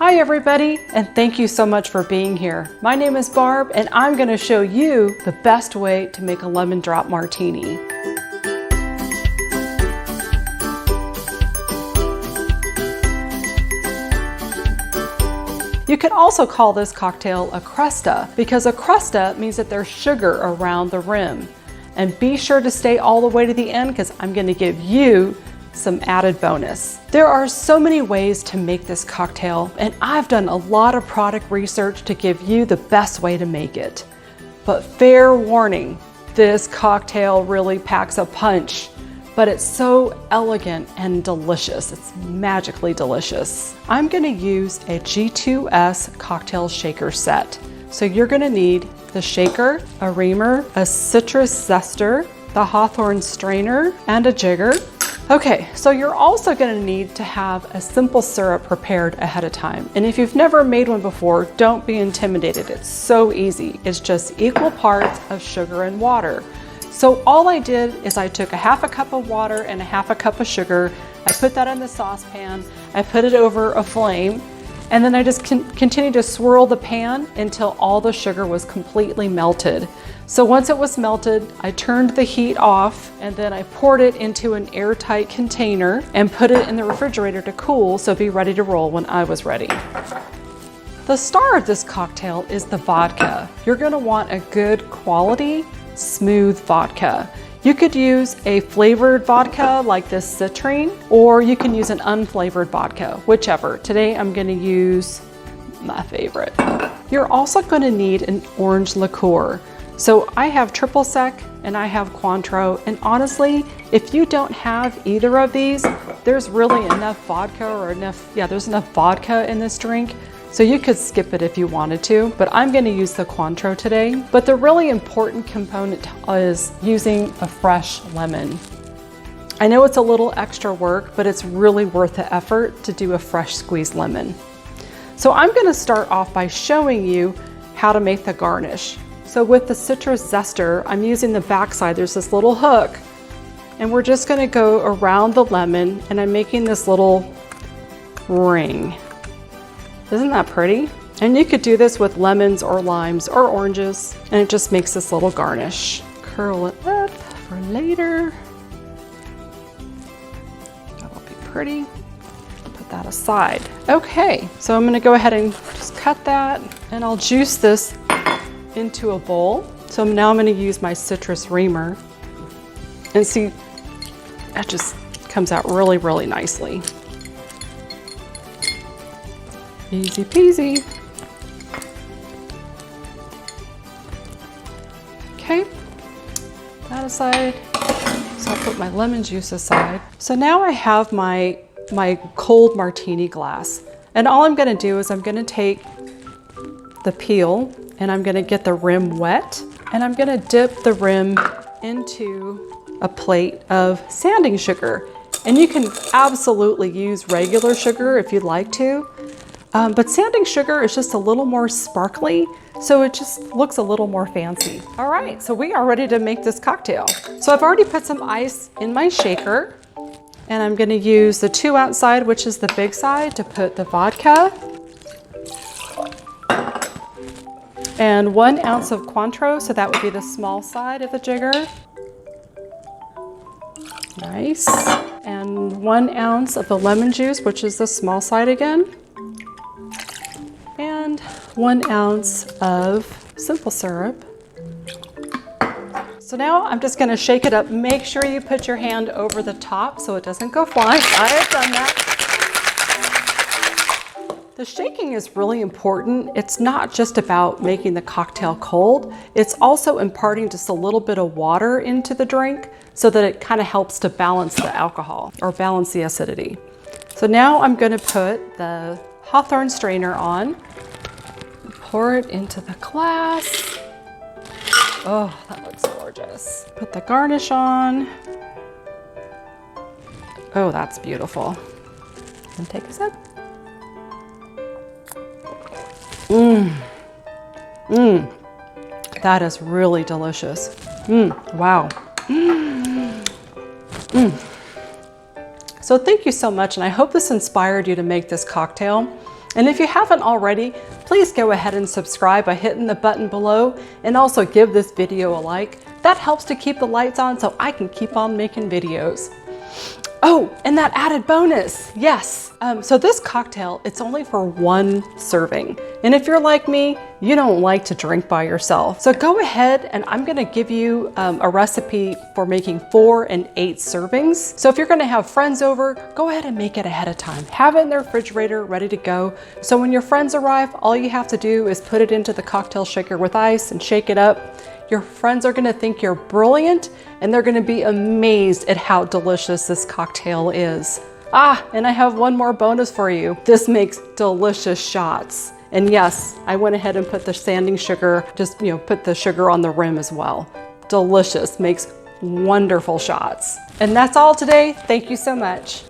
Hi everybody, and thank you so much for being here. My name is Barb, and I'm going to show you the best way to make a lemon drop martini. You could also call this cocktail a cresta, because a cresta means that there's sugar around the rim. And be sure to stay all the way to the end, because I'm going to give you some added bonus. There are so many ways to make this cocktail, and I've done a lot of product research to give you the best way to make it. But fair warning, this cocktail really packs a punch, but it's so elegant and delicious. It's magically delicious. I'm gonna use a G2S cocktail shaker set. So you're gonna need the shaker, a reamer, a citrus zester, the hawthorne strainer, and a jigger. Okay, so you're also gonna need to have a simple syrup prepared ahead of time. And if you've never made one before, don't be intimidated. It's so easy. It's just equal parts of sugar and water. So all I did is I took a half a cup of water and a half a cup of sugar. I put that in the saucepan. I put it over a flame, and then I just continued to swirl the pan until all the sugar was completely melted. So once it was melted, I turned the heat off, and then I poured it into an airtight container and put it in the refrigerator to cool, so be ready to roll when I was ready. The star of this cocktail is the vodka. You're gonna want a good quality, smooth vodka. You could use a flavored vodka like this Citron, or you can use an unflavored vodka, whichever. Today I'm gonna use my favorite. You're also gonna need an orange liqueur. So I have triple sec and I have Cointreau, and honestly, if you don't have either of these, there's really enough vodka there's enough vodka in this drink. So you could skip it if you wanted to, but I'm gonna use the Cointreau today. But the really important component is using a fresh lemon. I know it's a little extra work, but it's really worth the effort to do a fresh squeezed lemon. So I'm gonna start off by showing you how to make the garnish. So with the citrus zester, I'm using the backside. There's this little hook, and we're just gonna go around the lemon, and I'm making this little ring. Isn't that pretty? And you could do this with lemons or limes or oranges, and it just makes this little garnish. Curl it up for later. That'll be pretty. Put that aside. Okay, so I'm gonna go ahead and just cut that, and I'll juice this into a bowl. So now I'm gonna use my citrus reamer, and see, that just comes out really, really nicely. Easy peasy. Okay, that aside. So I'll put my lemon juice aside. So now I have my cold martini glass. And all I'm gonna do is I'm gonna take the peel, and I'm gonna get the rim wet, and I'm gonna dip the rim into a plate of sanding sugar. And you can absolutely use regular sugar if you'd like to. But sanding sugar is just a little more sparkly, so it just looks a little more fancy. All right, so we are ready to make this cocktail. So I've already put some ice in my shaker, and I'm gonna use the 2 ounce side, which is the big side, to put the vodka, and 1 ounce of Cointreau, so that would be the small side of the jigger. Nice. And 1 ounce of the lemon juice, which is the small side again. And 1 ounce of simple syrup. So now I'm just gonna shake it up. Make sure you put your hand over the top so it doesn't go flying. I have done that. The shaking is really important. It's not just about making the cocktail cold. It's also imparting just a little bit of water into the drink so that it kind of helps to balance the alcohol or balance the acidity. So now I'm gonna put the hawthorne strainer on, pour it into the glass. Oh, that looks gorgeous. Put the garnish on. Oh, that's beautiful. And take a sip. That is really delicious. Wow. So thank you so much, and I hope this inspired you to make this cocktail. And if you haven't already, please go ahead and subscribe by hitting the button below, and also give this video a like. That helps to keep the lights on so I can keep on making videos. Oh, and that added bonus, yes. So this cocktail, it's only for 1 serving. And if you're like me, you don't like to drink by yourself. So go ahead, and I'm gonna give you a recipe for making 4 and 8 servings. So if you're gonna have friends over, go ahead and make it ahead of time. Have it in the refrigerator ready to go. So when your friends arrive, all you have to do is put it into the cocktail shaker with ice and shake it up. Your friends are gonna think you're brilliant, and they're gonna be amazed at how delicious this cocktail is. And I have one more bonus for you. This makes delicious shots. And yes, I went ahead and put the sanding sugar, just put the sugar on the rim as well. Delicious, makes wonderful shots. And that's all today. Thank you so much.